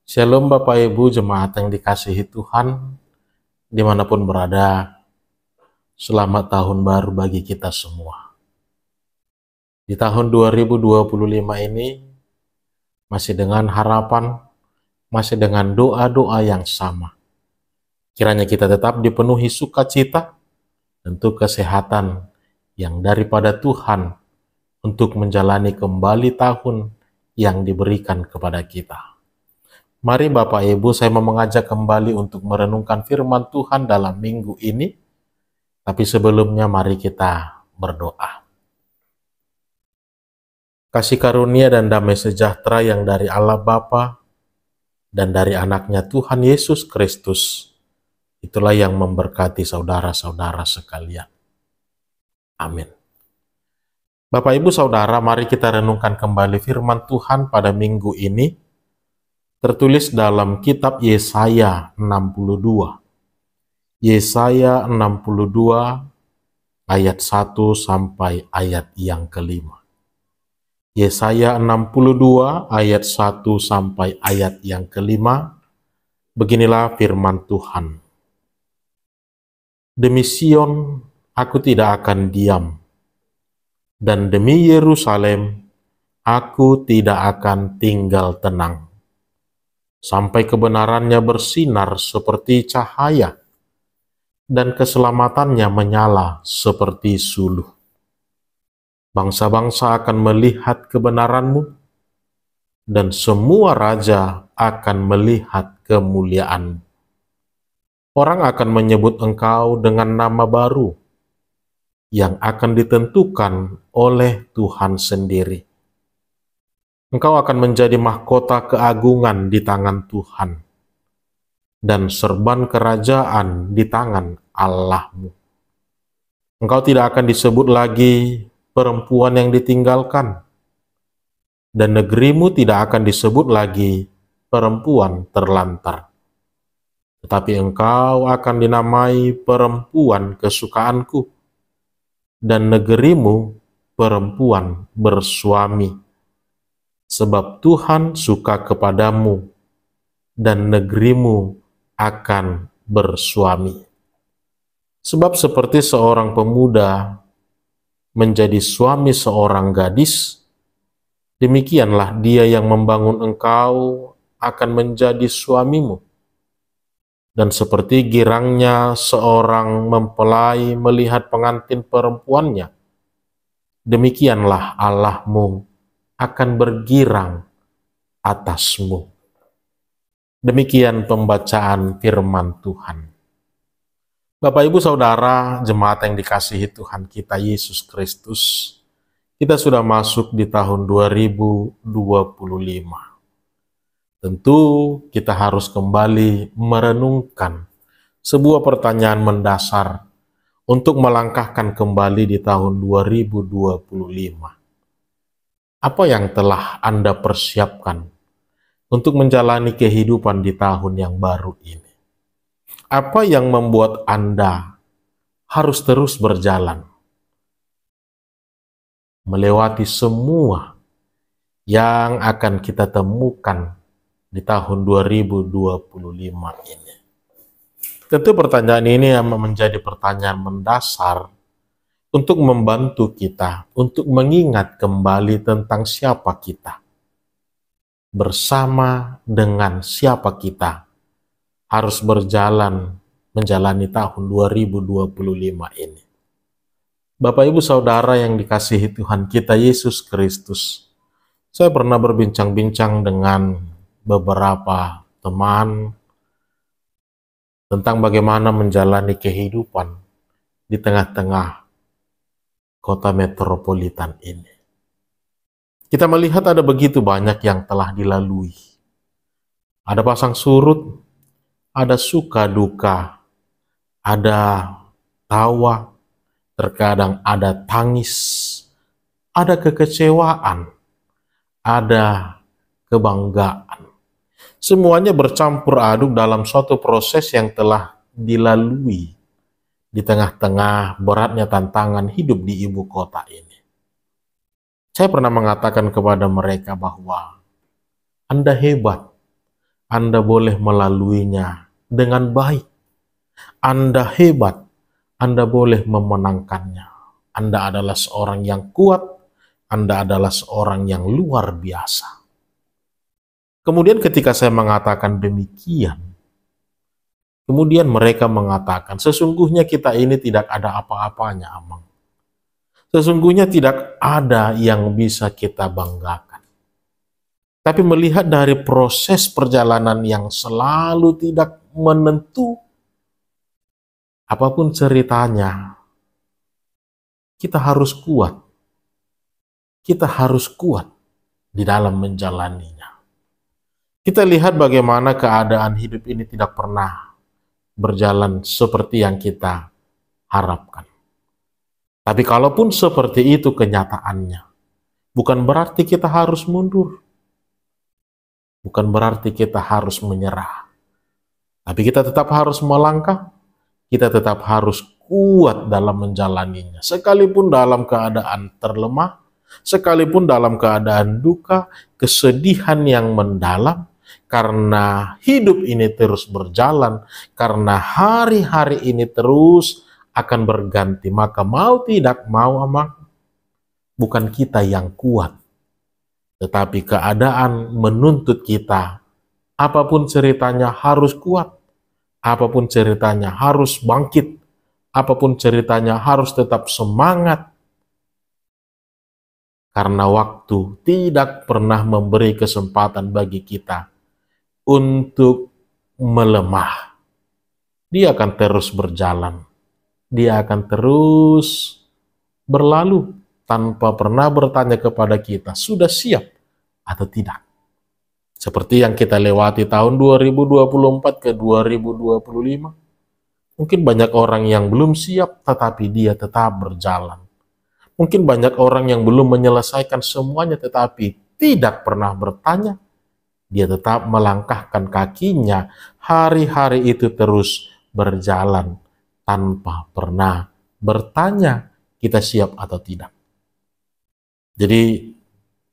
Shalom Bapak Ibu jemaat yang dikasihi Tuhan, dimanapun berada, selamat tahun baru bagi kita semua. Di tahun 2025 ini, masih dengan harapan, masih dengan doa-doa yang sama. Kiranya kita tetap dipenuhi sukacita, tentu kesehatan yang daripada Tuhan untuk menjalani kembali tahun yang diberikan kepada kita. Mari Bapak Ibu, saya mau mengajak kembali untuk merenungkan firman Tuhan dalam minggu ini. Tapi sebelumnya mari kita berdoa. Kasih karunia dan damai sejahtera yang dari Allah Bapa dan dari anaknya Tuhan Yesus Kristus, itulah yang memberkati saudara-saudara sekalian. Amin. Bapak Ibu Saudara, mari kita renungkan kembali firman Tuhan pada minggu ini, tertulis dalam kitab Yesaya 62. Yesaya 62 ayat 1 sampai ayat yang kelima. Yesaya 62 ayat 1 sampai ayat yang kelima. Beginilah firman Tuhan. Demi Sion aku tidak akan diam, dan demi Yerusalem aku tidak akan tinggal tenang, sampai kebenarannya bersinar seperti cahaya, dan keselamatannya menyala seperti suluh. Bangsa-bangsa akan melihat kebenaranmu, dan semua raja akan melihat kemuliaanmu. Orang akan menyebut engkau dengan nama baru, yang akan ditentukan oleh Tuhan sendiri. Engkau akan menjadi mahkota keagungan di tangan Tuhan, dan serban kerajaan di tangan Allahmu. Engkau tidak akan disebut lagi perempuan yang ditinggalkan, dan negerimu tidak akan disebut lagi perempuan terlantar. Tetapi engkau akan dinamai perempuan kesukaanku, dan negerimu perempuan bersuami. Sebab Tuhan suka kepadamu, dan negerimu akan bersuami. Sebab seperti seorang pemuda menjadi suami seorang gadis, demikianlah dia yang membangun engkau akan menjadi suamimu. Dan seperti girangnya seorang mempelai melihat pengantin perempuannya, demikianlah Allahmu akan bergirang atasmu. Demikian pembacaan firman Tuhan. Bapak Ibu Saudara, jemaat yang dikasihi Tuhan kita Yesus Kristus, kita sudah masuk di tahun 2025. Tentu kita harus kembali merenungkan sebuah pertanyaan mendasar untuk melangkahkan kembali di tahun 2025. Apa yang telah Anda persiapkan untuk menjalani kehidupan di tahun yang baru ini? Apa yang membuat Anda harus terus berjalan, melewati semua yang akan kita temukan di tahun 2025 ini? Tentu pertanyaan ini menjadi pertanyaan mendasar untuk membantu kita untuk mengingat kembali tentang siapa kita, bersama dengan siapa kita harus berjalan menjalani tahun 2025 ini. Bapak Ibu Saudara yang dikasihi Tuhan kita Yesus Kristus, saya pernah berbincang-bincang dengan beberapa teman tentang bagaimana menjalani kehidupan di tengah-tengah kota metropolitan ini. Kita melihat ada begitu banyak yang telah dilalui. Ada pasang surut, ada suka duka, ada tawa, terkadang ada tangis, ada kekecewaan, ada kebanggaan. Semuanya bercampur aduk dalam suatu proses yang telah dilalui di tengah-tengah beratnya tantangan hidup di ibu kota ini. Saya pernah mengatakan kepada mereka bahwa Anda hebat, Anda boleh melaluinya dengan baik. Anda hebat, Anda boleh memenangkannya. Anda adalah seorang yang kuat, Anda adalah seorang yang luar biasa. Kemudian ketika saya mengatakan demikian, kemudian mereka mengatakan, sesungguhnya kita ini tidak ada apa-apanya, Amang. Sesungguhnya tidak ada yang bisa kita banggakan. Tapi melihat dari proses perjalanan yang selalu tidak menentu, apapun ceritanya, kita harus kuat. Kita harus kuat di dalam menjalaninya. Kita lihat bagaimana keadaan hidup ini tidak pernah berjalan seperti yang kita harapkan. Tapi kalaupun seperti itu kenyataannya, bukan berarti kita harus mundur. Bukan berarti kita harus menyerah. Tapi kita tetap harus melangkah, kita tetap harus kuat dalam menjalaninya. Sekalipun dalam keadaan terlemah, sekalipun dalam keadaan duka, kesedihan yang mendalam, karena hidup ini terus berjalan, karena hari-hari ini terus akan berganti, maka mau tidak mau, Amang, bukan kita yang kuat, tetapi keadaan menuntut kita, apapun ceritanya harus kuat, apapun ceritanya harus bangkit, apapun ceritanya harus tetap semangat. Karena waktu tidak pernah memberi kesempatan bagi kita untuk melemah. Dia akan terus berjalan. Dia akan terus berlalu tanpa pernah bertanya kepada kita, sudah siap atau tidak? Seperti yang kita lewati tahun 2024 ke 2025. Mungkin banyak orang yang belum siap, tetapi dia tetap berjalan. Mungkin banyak orang yang belum menyelesaikan semuanya, tetapi tidak pernah bertanya. Dia tetap melangkahkan kakinya. Hari-hari itu terus berjalan tanpa pernah bertanya, kita siap atau tidak. Jadi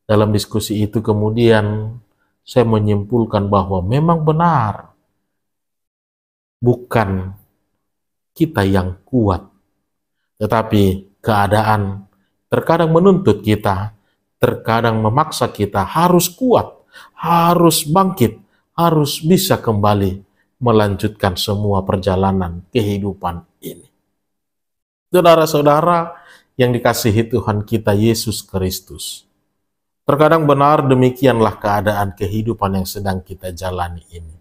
dalam diskusi itu kemudian saya menyimpulkan bahwa memang benar, bukan kita yang kuat, tetapi keadaan terkadang menuntut kita, terkadang memaksa kita harus kuat, harus bangkit, harus bisa kembali melanjutkan semua perjalanan kehidupan ini. Saudara-saudara yang dikasihi Tuhan kita Yesus Kristus, terkadang benar demikianlah keadaan kehidupan yang sedang kita jalani ini.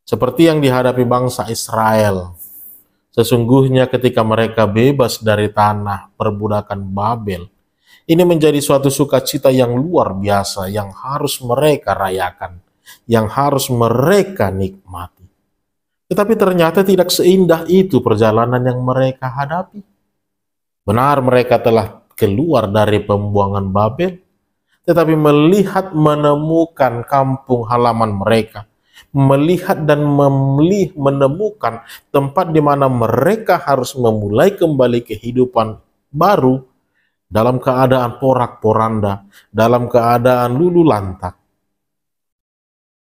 Seperti yang dihadapi bangsa Israel, sesungguhnya ketika mereka bebas dari tanah perbudakan Babel, ini menjadi suatu sukacita yang luar biasa yang harus mereka rayakan, yang harus mereka nikmati. Tetapi ternyata tidak seindah itu perjalanan yang mereka hadapi. Benar mereka telah keluar dari pembuangan Babel, tetapi melihat menemukan kampung halaman mereka, melihat dan menemukan tempat di mana mereka harus memulai kembali kehidupan baru dalam keadaan porak-poranda, dalam keadaan lulu lantak.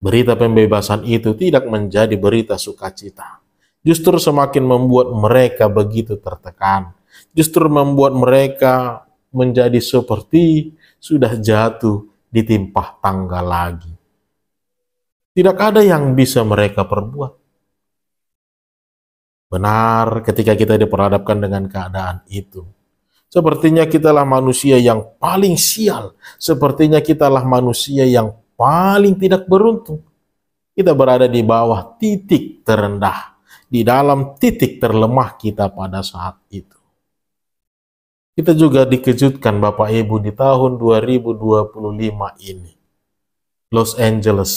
Berita pembebasan itu tidak menjadi berita sukacita. Justru semakin membuat mereka begitu tertekan. Justru membuat mereka menjadi seperti sudah jatuh di timpah tangga lagi. Tidak ada yang bisa mereka perbuat. Benar, ketika kita diperhadapkan dengan keadaan itu, sepertinya kitalah manusia yang paling sial. Sepertinya kitalah manusia yang paling tidak beruntung. Kita berada di bawah titik terendah, di dalam titik terlemah kita pada saat itu. Kita juga dikejutkan Bapak Ibu di tahun 2025 ini. Los Angeles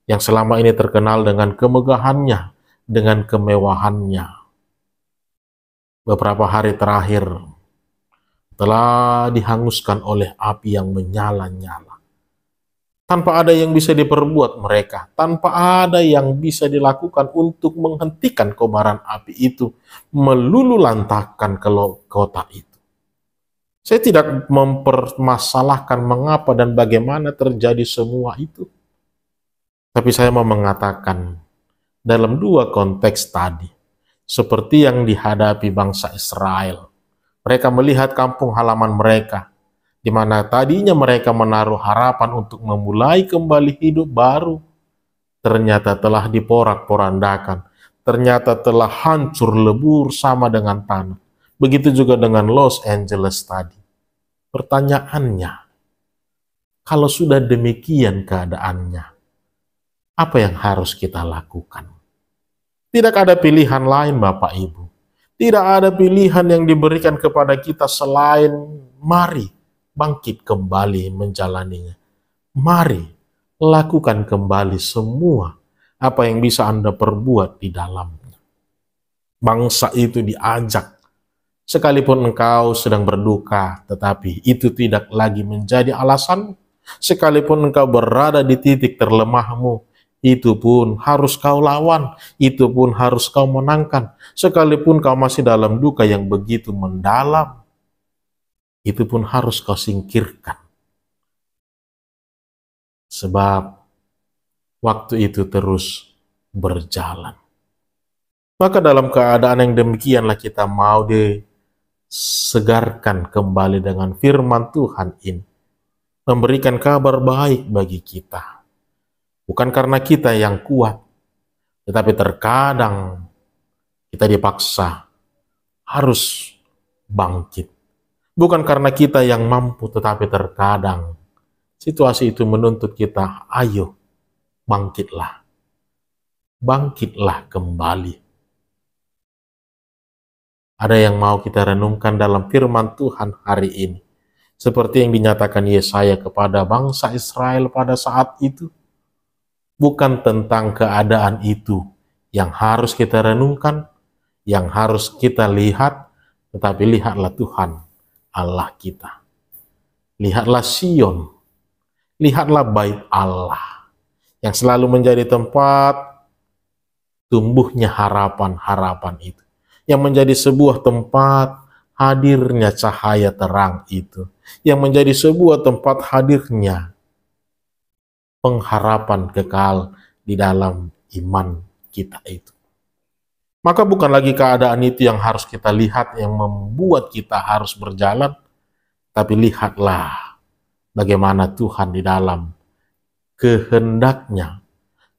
yang selama ini terkenal dengan kemegahannya, dengan kemewahannya. Beberapa hari terakhir telah dihanguskan oleh api yang menyala-nyala. Tanpa ada yang bisa diperbuat mereka, tanpa ada yang bisa dilakukan untuk menghentikan kobaran api itu, meluluhlantahkan kota itu. Saya tidak mempermasalahkan mengapa dan bagaimana terjadi semua itu. Tapi saya mau mengatakan dalam dua konteks tadi, seperti yang dihadapi bangsa Israel. Mereka melihat kampung halaman mereka, di mana tadinya mereka menaruh harapan untuk memulai kembali hidup baru, ternyata telah diporak-porandakan, ternyata telah hancur lebur sama dengan tanah. Begitu juga dengan Los Angeles tadi. Pertanyaannya, kalau sudah demikian keadaannya, apa yang harus kita lakukan? Tidak ada pilihan lain, Bapak Ibu. Tidak ada pilihan yang diberikan kepada kita selain mari bangkit kembali menjalaninya. Mari lakukan kembali semua apa yang bisa Anda perbuat di dalamnya. Bangsa itu diajak, sekalipun engkau sedang berduka, tetapi itu tidak lagi menjadi alasan. Sekalipun engkau berada di titik terlemahmu, itu pun harus kau lawan, itu pun harus kau menangkan. Sekalipun kau masih dalam duka yang begitu mendalam, itu pun harus kau singkirkan. Sebab waktu itu terus berjalan. Maka dalam keadaan yang demikianlah kita mau disegarkan kembali dengan firman Tuhan ini. Memberikan kabar baik bagi kita. Bukan karena kita yang kuat, tetapi terkadang kita dipaksa harus bangkit. Bukan karena kita yang mampu, tetapi terkadang situasi itu menuntut kita, ayo bangkitlah. Bangkitlah kembali. Ada yang mau kita renungkan dalam firman Tuhan hari ini. Seperti yang dinyatakan Yesaya kepada bangsa Israel pada saat itu. Bukan tentang keadaan itu yang harus kita renungkan, yang harus kita lihat, tetapi lihatlah Tuhan Allah kita. Lihatlah Sion, lihatlah bait Allah, yang selalu menjadi tempat tumbuhnya harapan-harapan itu. Yang menjadi sebuah tempat hadirnya cahaya terang itu. Yang menjadi sebuah tempat hadirnya pengharapan kekal di dalam iman kita itu. Maka bukan lagi keadaan itu yang harus kita lihat, yang membuat kita harus berjalan, tapi lihatlah bagaimana Tuhan di dalam kehendaknya,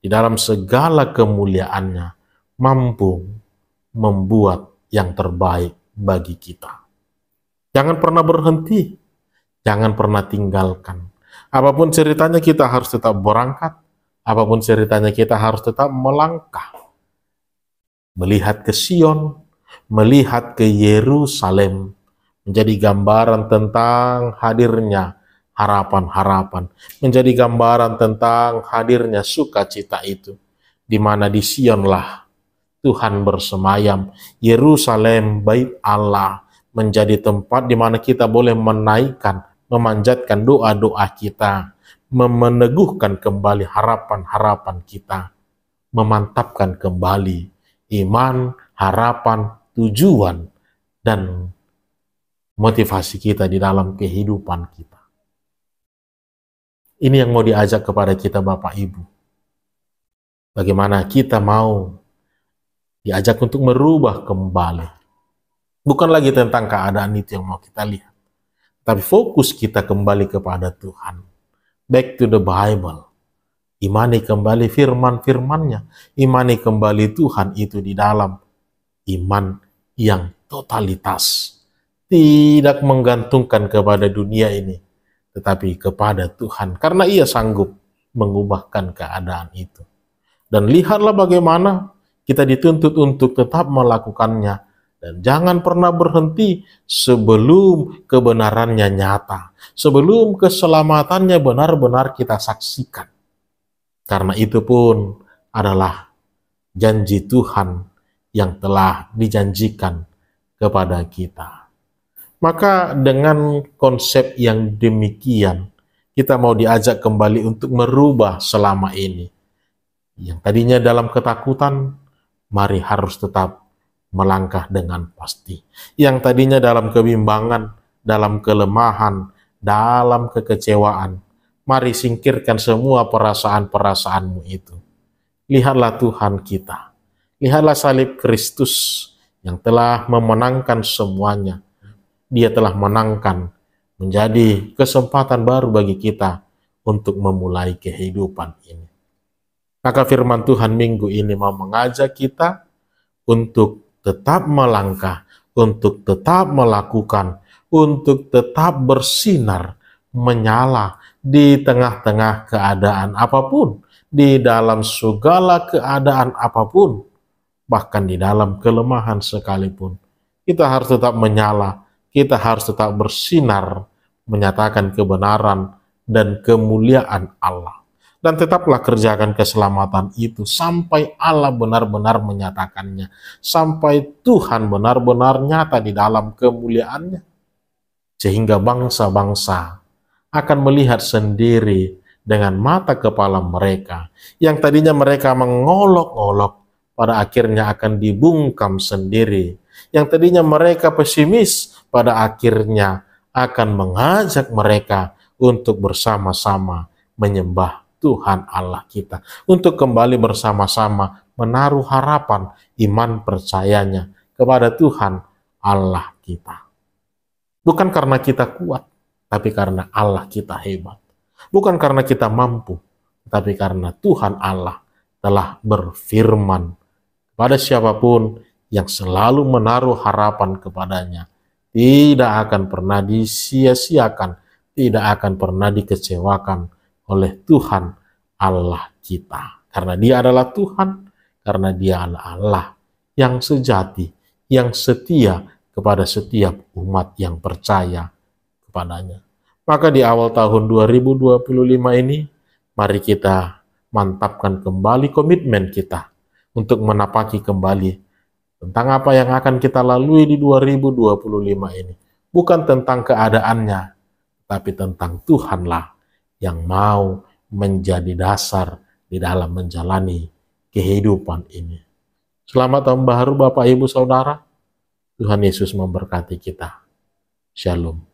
di dalam segala kemuliaannya, mampu membuat yang terbaik bagi kita. Jangan pernah berhenti, jangan pernah tinggalkan. Apapun ceritanya kita harus tetap berangkat, apapun ceritanya kita harus tetap melangkah. Melihat ke Sion, melihat ke Yerusalem, menjadi gambaran tentang hadirnya harapan-harapan, menjadi gambaran tentang hadirnya sukacita itu, di mana di Sionlah Tuhan bersemayam. Yerusalem, bait Allah, menjadi tempat di mana kita boleh menaikkan, memanjatkan doa-doa kita, meneguhkan kembali harapan-harapan kita, memantapkan kembali iman, harapan, tujuan, dan motivasi kita di dalam kehidupan kita. Ini yang mau diajak kepada kita Bapak Ibu. Bagaimana kita mau diajak untuk merubah kembali. Bukan lagi tentang keadaan itu yang mau kita lihat, tapi fokus kita kembali kepada Tuhan. Back to the Bible. Imani kembali firman-firmannya. Imani kembali Tuhan itu di dalam iman yang totalitas. Tidak menggantungkan kepada dunia ini, tetapi kepada Tuhan. Karena Ia sanggup mengubahkan keadaan itu. Dan lihatlah bagaimana kita dituntut untuk tetap melakukannya. Dan jangan pernah berhenti sebelum kebenarannya nyata. Sebelum keselamatannya benar-benar kita saksikan. Karena itu pun adalah janji Tuhan yang telah dijanjikan kepada kita. Maka dengan konsep yang demikian, kita mau diajak kembali untuk merubah selama ini. Yang tadinya dalam ketakutan, mari harus tetap melangkah dengan pasti. Yang tadinya dalam kebimbangan, dalam kelemahan, dalam kekecewaan, Mari singkirkan semua perasaan-perasaanmu itu. Lihatlah Tuhan kita. Lihatlah salib Kristus yang telah memenangkan semuanya. Dia telah menangkan, menjadi kesempatan baru bagi kita untuk memulai kehidupan ini. Maka firman Tuhan minggu ini mau mengajak kita untuk tetap melangkah, untuk tetap melakukan, untuk tetap bersinar, menyala di tengah-tengah keadaan apapun, di dalam segala keadaan apapun, bahkan di dalam kelemahan sekalipun. Kita harus tetap menyala, kita harus tetap bersinar, menyatakan kebenaran dan kemuliaan Allah. Dan tetaplah kerjakan keselamatan itu sampai Allah benar-benar menyatakannya, sampai Tuhan benar-benar nyata di dalam kemuliaannya, sehingga bangsa-bangsa akan melihat sendiri dengan mata kepala mereka, yang tadinya mereka mengolok-olok, pada akhirnya akan dibungkam sendiri. Yang tadinya mereka pesimis, pada akhirnya akan mengajak mereka untuk bersama-sama menyembah Tuhan Allah kita, untuk kembali bersama-sama menaruh harapan iman percayanya kepada Tuhan Allah kita. Bukan karena kita kuat, tapi karena Allah kita hebat. Bukan karena kita mampu, tapi karena Tuhan Allah telah berfirman kepada siapapun yang selalu menaruh harapan kepadanya, tidak akan pernah disia-siakan, tidak akan pernah dikecewakan oleh Tuhan Allah kita. Karena Dia adalah Tuhan, karena Dia adalah Allah yang sejati, yang setia kepada setiap umat yang percaya kepadanya. Maka di awal tahun 2025 ini, mari kita mantapkan kembali komitmen kita untuk menapaki kembali tentang apa yang akan kita lalui di 2025 ini. Bukan tentang keadaannya, tapi tentang Tuhanlah yang mau menjadi dasar di dalam menjalani kehidupan ini. Selamat tahun baru Bapak Ibu Saudara. Tuhan Yesus memberkati kita. Shalom.